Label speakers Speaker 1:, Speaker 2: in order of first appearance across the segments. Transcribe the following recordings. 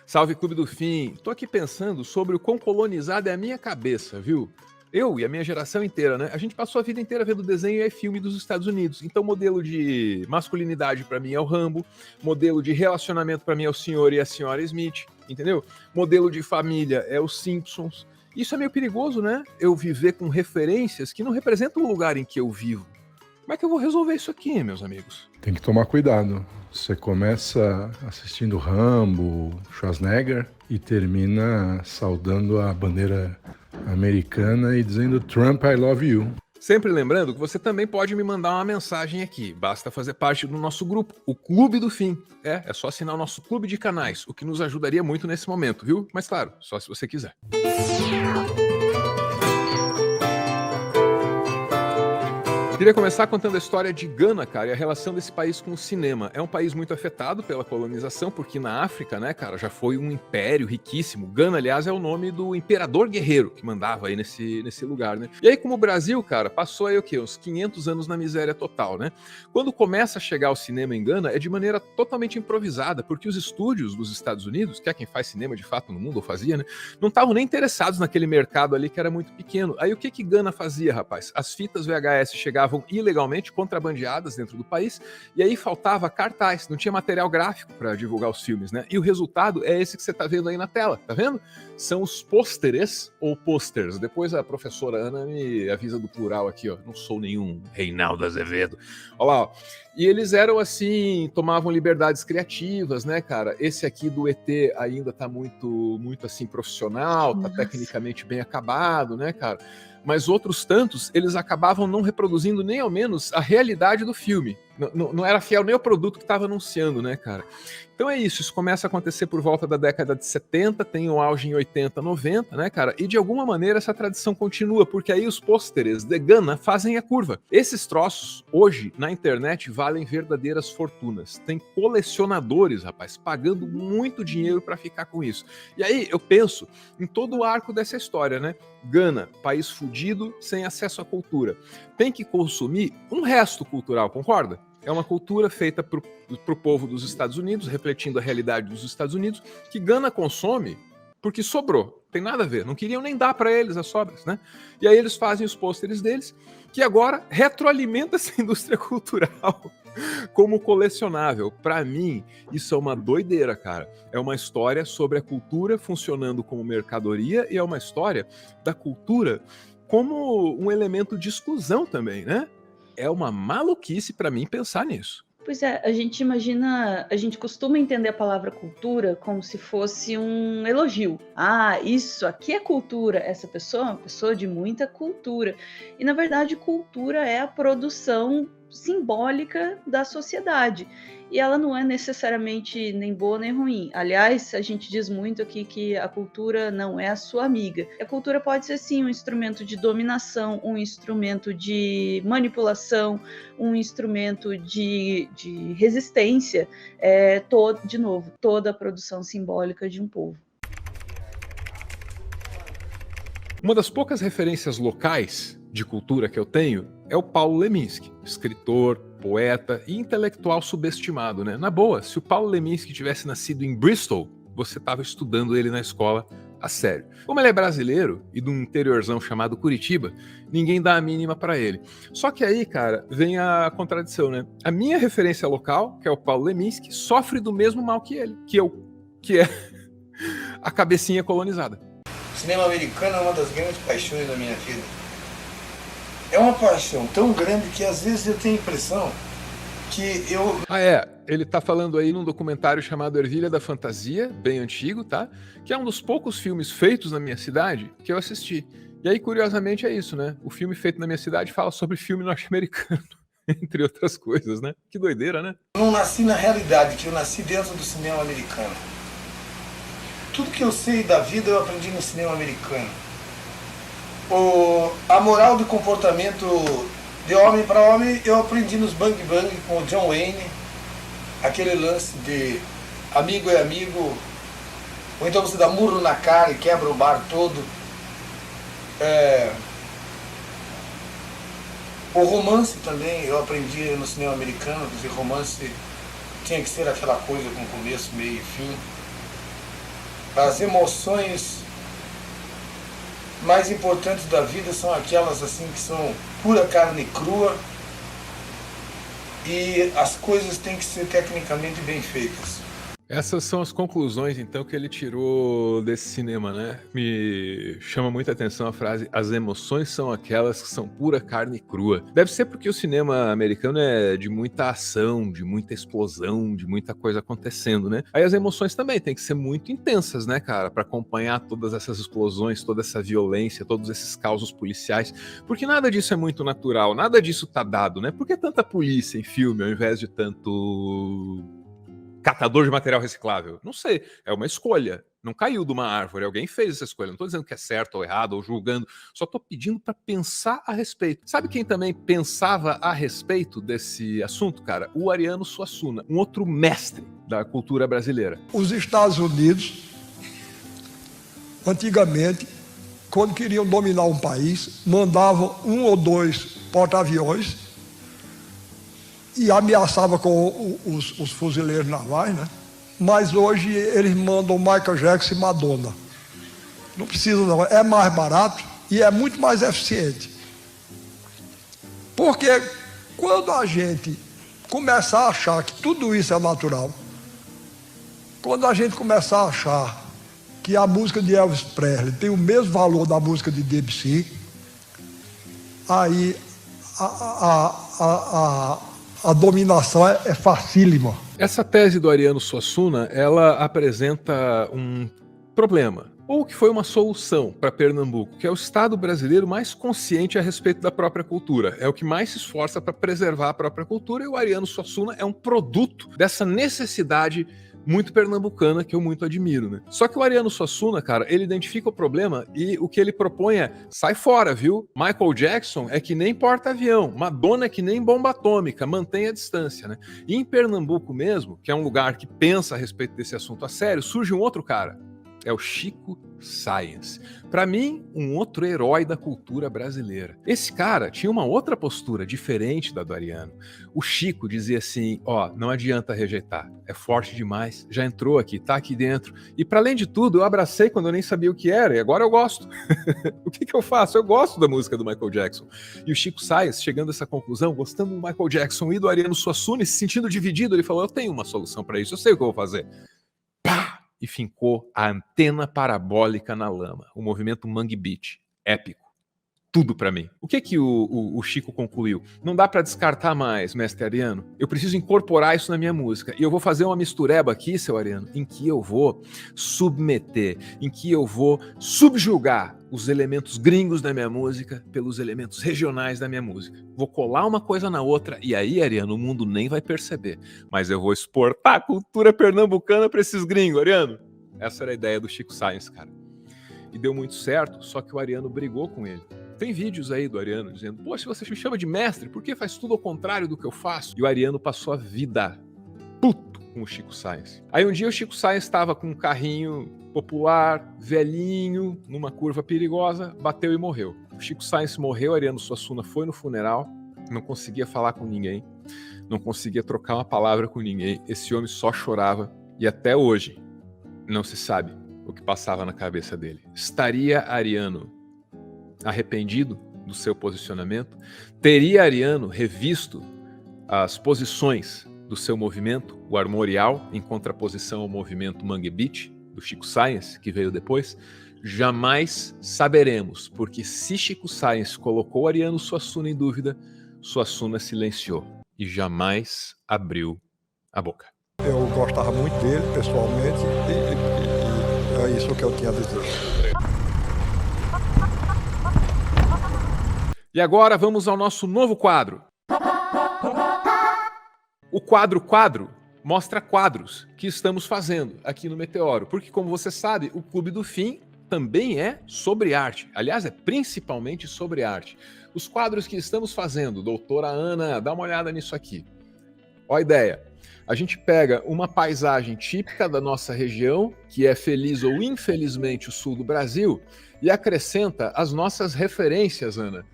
Speaker 1: Salve Clube do Fim. Tô aqui pensando sobre o quão colonizada é a minha cabeça, viu? Eu e a minha geração inteira, né? A gente passou a vida inteira vendo desenho e filme dos Estados Unidos. Então, modelo de masculinidade pra mim é o Rambo, modelo de relacionamento pra mim é o senhor e a senhora Smith, entendeu? Modelo de família é os Simpsons. Isso é meio perigoso, né? Eu viver com referências que não representam o lugar em que eu vivo. Como é que eu vou resolver isso aqui, meus amigos?
Speaker 2: Tem que tomar cuidado. Você começa assistindo Rambo, Schwarzenegger e termina saudando a bandeira americana e dizendo Trump, I love you.
Speaker 1: Sempre lembrando que você também pode me mandar uma mensagem aqui. Basta fazer parte do nosso grupo, o Clube do Fim. É só assinar o nosso clube de canais, o que nos ajudaria muito nesse momento, viu? Mas claro, só se você quiser. Queria começar contando a história de Gana, cara, e a relação desse país com o cinema. É um país muito afetado pela colonização, porque na África, né, cara, já foi um império riquíssimo. Gana, aliás, é o nome do imperador guerreiro que mandava aí nesse lugar, né? E aí, como o Brasil, cara, passou aí o quê? Uns 500 anos na miséria total, né? Quando começa a chegar o cinema em Gana, é de maneira totalmente improvisada, porque os estúdios dos Estados Unidos, que é quem faz cinema de fato no mundo, ou fazia, né, não estavam nem interessados naquele mercado ali que era muito pequeno. Aí o que Gana fazia, rapaz? As fitas VHS chegavam ilegalmente contrabandeadas dentro do país, e aí faltava cartaz, não tinha material gráfico para divulgar os filmes, né? E o resultado é esse que você tá vendo aí na tela, tá vendo? São os pôsteres ou posters. Depois a professora Ana me avisa do plural aqui, ó. Não sou nenhum Reinaldo Azevedo. Olha lá, ó. E eles eram assim, tomavam liberdades criativas, né, cara? Esse aqui do ET ainda tá muito assim profissional, tá tecnicamente bem acabado, né, cara? Mas outros tantos, eles acabavam não reproduzindo nem ao menos a realidade do filme. Não era fiel nem ao produto que estava anunciando, né, cara? Então é isso começa a acontecer por volta da década de 70, tem o auge em 80, 90, né, cara? E de alguma maneira essa tradição continua, porque aí os pôsteres de Gana fazem a curva. Esses troços, hoje, na internet, valem verdadeiras fortunas. Tem colecionadores, rapaz, pagando muito dinheiro para ficar com isso. E aí eu penso em todo o arco dessa história, né? Gana, país fudido, sem acesso à cultura. Tem que consumir um resto cultural, concorda? É uma cultura feita pro povo dos Estados Unidos, refletindo a realidade dos Estados Unidos, que Gana consome porque sobrou. Tem nada a ver. Não queriam nem dar para eles as sobras, né? E aí eles fazem os pôsteres deles, que agora retroalimenta essa indústria cultural como colecionável. Para mim, isso é uma doideira, cara. É uma história sobre a cultura funcionando como mercadoria e é uma história da cultura como um elemento de exclusão também, né? É uma maluquice para mim pensar nisso.
Speaker 3: Pois é, a gente costuma entender a palavra cultura como se fosse um elogio. Ah, isso aqui é cultura. Essa pessoa é uma pessoa de muita cultura. E na verdade, cultura é a produção simbólica da sociedade. E ela não é necessariamente nem boa nem ruim. Aliás, a gente diz muito aqui que a cultura não é a sua amiga. A cultura pode ser sim um instrumento de dominação, um instrumento de manipulação, um instrumento de resistência. De novo, toda a produção simbólica de um povo.
Speaker 1: Uma das poucas referências locais de cultura que eu tenho é o Paulo Leminski, escritor, poeta e intelectual subestimado, né? Na boa, se o Paulo Leminski tivesse nascido em Bristol, você estava estudando ele na escola a sério. Como ele é brasileiro e de um interiorzão chamado Curitiba, ninguém dá a mínima para ele. Só que aí, cara, vem a contradição, né? A minha referência local, que é o Paulo Leminski, sofre do mesmo mal que ele, que é a cabecinha colonizada.
Speaker 4: O cinema americano é uma das grandes paixões da minha vida. É uma paixão tão grande que às vezes eu tenho a impressão que eu...
Speaker 1: Ele tá falando aí num documentário chamado Ervilha da Fantasia, bem antigo, tá? Que é um dos poucos filmes feitos na minha cidade que eu assisti. E aí, curiosamente, é isso, né? O filme feito na minha cidade fala sobre filme norte-americano, entre outras coisas, né? Que doideira, né?
Speaker 4: Eu não nasci na realidade, que eu nasci dentro do cinema americano. Tudo que eu sei da vida eu aprendi no cinema americano. A moral do comportamento de homem para homem eu aprendi nos Bang Bang com o John Wayne. Aquele lance de amigo é amigo, ou então você dá murro na cara e quebra o bar todo. O romance também eu aprendi no cinema americano, quer dizer, romance tinha que ser aquela coisa com começo, meio e fim. As emoções mais importantes da vida são aquelas assim que são pura carne crua, e as coisas têm que ser tecnicamente bem feitas.
Speaker 1: Essas são as conclusões, então, que ele tirou desse cinema, né? Me chama muita atenção a frase: as emoções são aquelas que são pura carne crua. Deve ser porque o cinema americano é de muita ação, de muita explosão, de muita coisa acontecendo, né? Aí as emoções também têm que ser muito intensas, né, cara? Pra acompanhar todas essas explosões, toda essa violência, todos esses causos policiais. Porque nada disso é muito natural, nada disso tá dado, né? Por que tanta polícia em filme ao invés de tanto catador de material reciclável? Não sei, é uma escolha. Não caiu de uma árvore, alguém fez essa escolha. Não estou dizendo que é certo ou errado, ou julgando, só estou pedindo para pensar a respeito. Sabe quem também pensava a respeito desse assunto, cara? O Ariano Suassuna, um outro mestre da cultura brasileira.
Speaker 5: Os Estados Unidos, antigamente, quando queriam dominar um país, mandavam 1 ou 2 porta-aviões e ameaçava com os fuzileiros navais, né? Mas hoje eles mandam Michael Jackson e Madonna. Não precisa não, é mais barato e é muito mais eficiente. Porque quando a gente começar a achar que tudo isso é natural, quando a gente começar a achar que a música de Elvis Presley tem o mesmo valor da música de Debussy, aí a dominação é facílima.
Speaker 1: Essa tese do Ariano Suassuna, ela apresenta um problema, ou que foi uma solução para Pernambuco, que é o Estado brasileiro mais consciente a respeito da própria cultura. É o que mais se esforça para preservar a própria cultura, e o Ariano Suassuna é um produto dessa necessidade muito pernambucana que eu muito admiro, né? Só que o Ariano Suassuna, cara, ele identifica o problema e o que ele propõe é: sai fora, viu? Michael Jackson é que nem porta-avião, Madonna é que nem bomba atômica, mantenha a distância, né? E em Pernambuco mesmo, que é um lugar que pensa a respeito desse assunto a sério, surge um outro cara. É o Chico Science. Para mim, um outro herói da cultura brasileira. Esse cara tinha uma outra postura diferente da do Ariano. O Chico dizia assim: ó, não adianta rejeitar, é forte demais, já entrou aqui, tá aqui dentro. E para além de tudo, eu abracei quando eu nem sabia o que era, e agora eu gosto. O que eu faço? Eu gosto da música do Michael Jackson. E o Chico Science, chegando a essa conclusão, gostando do Michael Jackson e do Ariano Suassuna, se sentindo dividido, ele falou: eu tenho uma solução para isso, eu sei o que eu vou fazer. Pá! E fincou a antena parabólica na lama. O movimento Mangue Beat. Épico. Tudo pra mim. O que o Chico concluiu? Não dá pra descartar mais, mestre Ariano. Eu preciso incorporar isso na minha música. E eu vou fazer uma mistureba aqui, seu Ariano, em que eu vou submeter, em que eu vou subjugar os elementos gringos da minha música pelos elementos regionais da minha música. Vou colar uma coisa na outra e aí, Ariano, o mundo nem vai perceber. Mas eu vou exportar a cultura pernambucana pra esses gringos, Ariano. Essa era a ideia do Chico Science, cara. E deu muito certo, só que o Ariano brigou com ele. Tem vídeos aí do Ariano dizendo: pô, se você me chama de mestre, por que faz tudo ao contrário do que eu faço? E o Ariano passou a vida puto com o Chico Science. Aí um dia o Chico Science estava com um carrinho popular, velhinho, numa curva perigosa, bateu e morreu. O Chico Science morreu, Ariano Suassuna foi no funeral, não conseguia falar com ninguém, não conseguia trocar uma palavra com ninguém, esse homem só chorava e até hoje não se sabe o que passava na cabeça dele. Estaria Ariano arrependido do seu posicionamento? Teria Ariano revisto as posições do seu movimento, o armorial, em contraposição ao movimento Mangue Beat, do Chico Science, que veio depois? Jamais saberemos, porque se Chico Science colocou Ariano Suassuna em dúvida, Suassuna silenciou e jamais abriu a boca.
Speaker 5: Eu gostava muito dele, pessoalmente, e é isso que eu tinha a dizer.
Speaker 1: E agora vamos ao nosso novo quadro. O quadro mostra quadros que estamos fazendo aqui no Meteoro, porque, como você sabe, o Clube do Fim também é sobre arte. Aliás, é principalmente sobre arte. Os quadros que estamos fazendo, doutora Ana, dá uma olhada nisso aqui. Ó a ideia. A gente pega uma paisagem típica da nossa região, que é feliz ou infelizmente o sul do Brasil, e acrescenta as nossas referências, Ana,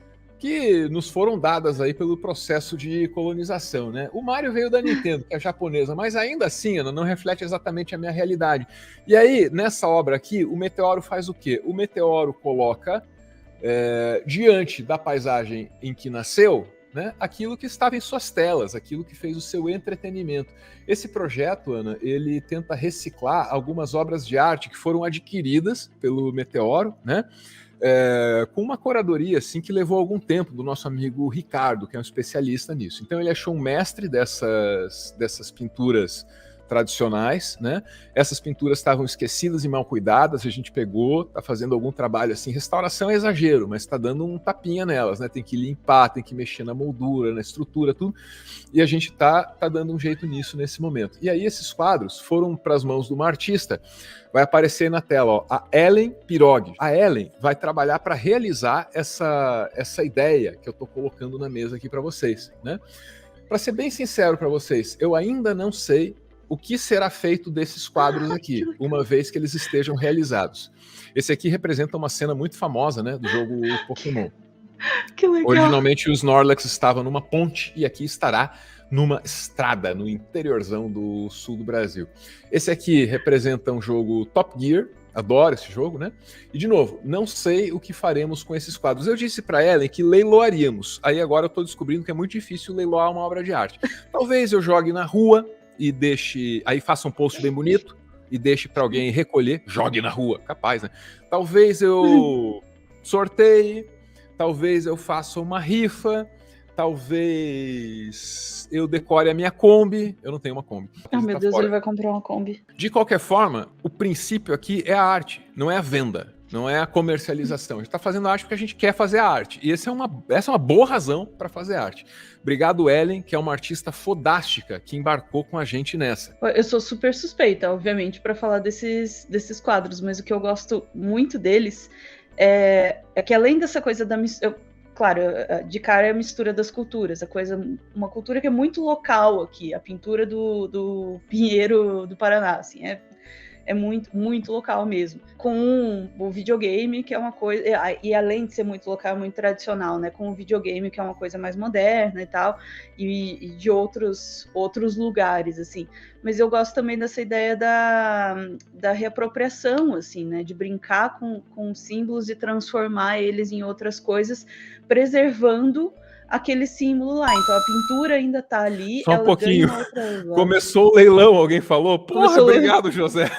Speaker 1: que nos foram dadas aí pelo processo de colonização, né? O Mario veio da Nintendo, que é japonesa, mas ainda assim, Ana, não reflete exatamente a minha realidade. E aí, nessa obra aqui, o Meteoro faz o quê? O Meteoro coloca diante da paisagem em que nasceu, né, aquilo que estava em suas telas, aquilo que fez o seu entretenimento. Esse projeto, Ana, ele tenta reciclar algumas obras de arte que foram adquiridas pelo Meteoro, né, com uma curadoria assim, que levou algum tempo do nosso amigo Ricardo, que é um especialista nisso. Então ele achou um mestre dessas pinturas tradicionais, né? Essas pinturas estavam esquecidas e mal cuidadas, a gente pegou, tá fazendo algum trabalho assim, restauração é exagero, mas tá dando um tapinha nelas, né? Tem que limpar, tem que mexer na moldura, na estrutura, tudo, e a gente tá dando um jeito nisso nesse momento. E aí esses quadros foram para as mãos de uma artista, vai aparecer na tela, ó, a Ellen Pirog. A Ellen vai trabalhar para realizar essa ideia que eu tô colocando na mesa aqui para vocês, né? Para ser bem sincero para vocês, eu ainda não sei o que será feito desses quadros aqui, uma vez que eles estejam realizados. Esse aqui representa uma cena muito famosa, né, do jogo Pokémon.
Speaker 3: Que legal.
Speaker 1: Originalmente o Snorlax estava numa ponte e aqui estará numa estrada no interiorzão do sul do Brasil. Esse aqui representa um jogo Top Gear, adoro esse jogo, né? E de novo, não sei o que faremos com esses quadros. Eu disse para Ellen que leiloaríamos. Aí agora eu estou descobrindo que é muito difícil leiloar uma obra de arte. Talvez eu jogue na rua e deixe, aí faça um post bem bonito e deixe para alguém recolher, jogue na rua, capaz, né? Talvez eu sorteie, talvez eu faça uma rifa, talvez eu decore a minha Kombi. Eu não tenho uma Kombi.
Speaker 3: Oh, meu Deus, ele vai comprar uma Kombi.
Speaker 1: De qualquer forma, o princípio aqui é a arte, não é a venda, não é a comercialização. A gente está fazendo arte porque a gente quer fazer a arte. E essa é uma boa razão para fazer arte. Obrigado, Ellen, que é uma artista fodástica que embarcou com a gente nessa.
Speaker 3: Eu sou super suspeita, obviamente, para falar desses quadros, mas o que eu gosto muito deles é que além dessa coisa da mistura, claro, de cara é a mistura das culturas, uma cultura que é muito local aqui, a pintura do Pinheiro do Paraná, assim, é muito, muito local mesmo. Com o videogame, que é uma coisa... E além de ser muito local, é muito tradicional, né? Com o videogame, que é uma coisa mais moderna e tal, e de outros lugares, assim. Mas eu gosto também dessa ideia da reapropriação, assim, né? De brincar com símbolos e transformar eles em outras coisas, preservando aquele símbolo lá. Então a pintura ainda tá ali.
Speaker 1: Só um pouquinho. Começou o leilão, alguém falou? Porra, obrigado, José.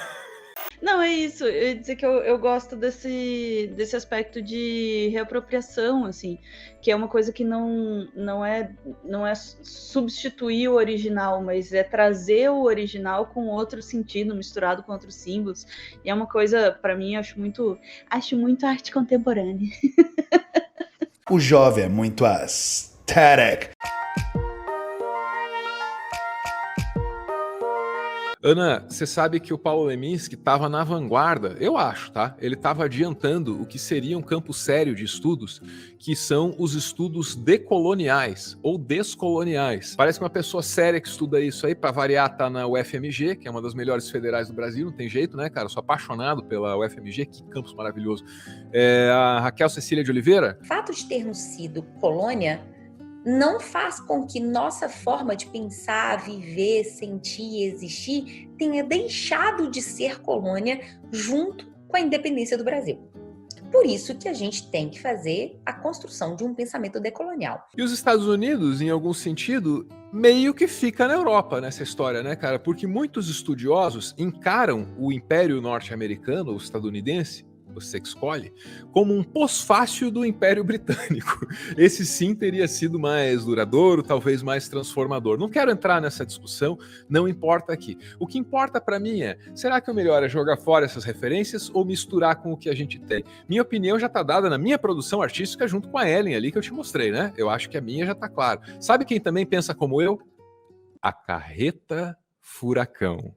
Speaker 3: Não, é isso. Eu ia dizer que eu gosto desse aspecto de reapropriação, assim, que é uma coisa que não é substituir o original, mas é trazer o original com outro sentido, misturado com outros símbolos. E é uma coisa, para mim, acho muito arte contemporânea.
Speaker 6: O jovem é muito aesthetic.
Speaker 1: Ana, você sabe que o Paulo Leminski estava na vanguarda, eu acho, tá? Ele estava adiantando o que seria um campo sério de estudos, que são os estudos decoloniais ou descoloniais. Parece que uma pessoa séria que estuda isso aí, para variar, tá na UFMG, que é uma das melhores federais do Brasil, não tem jeito, né, cara? Eu sou apaixonado pela UFMG, que campus maravilhoso. A Raquel Cecília de Oliveira?
Speaker 7: O fato de termos sido colônia não faz com que nossa forma de pensar, viver, sentir, existir tenha deixado de ser colônia junto com a independência do Brasil. Por isso que a gente tem que fazer a construção de um pensamento decolonial.
Speaker 1: E os Estados Unidos, em algum sentido, meio que fica na Europa nessa história, né, cara? Porque muitos estudiosos encaram o Império Norte-Americano, ou estadunidense, você que escolhe, como um pós-fácil do Império Britânico. Esse sim teria sido mais duradouro, talvez mais transformador. Não quero entrar nessa discussão, não importa aqui. O que importa para mim é, será que o melhor é jogar fora essas referências ou misturar com o que a gente tem? Minha opinião já está dada na minha produção artística junto com a Ellen ali que eu te mostrei, né? Eu acho que a minha já está claro. Sabe quem também pensa como eu? A Carreta Furacão.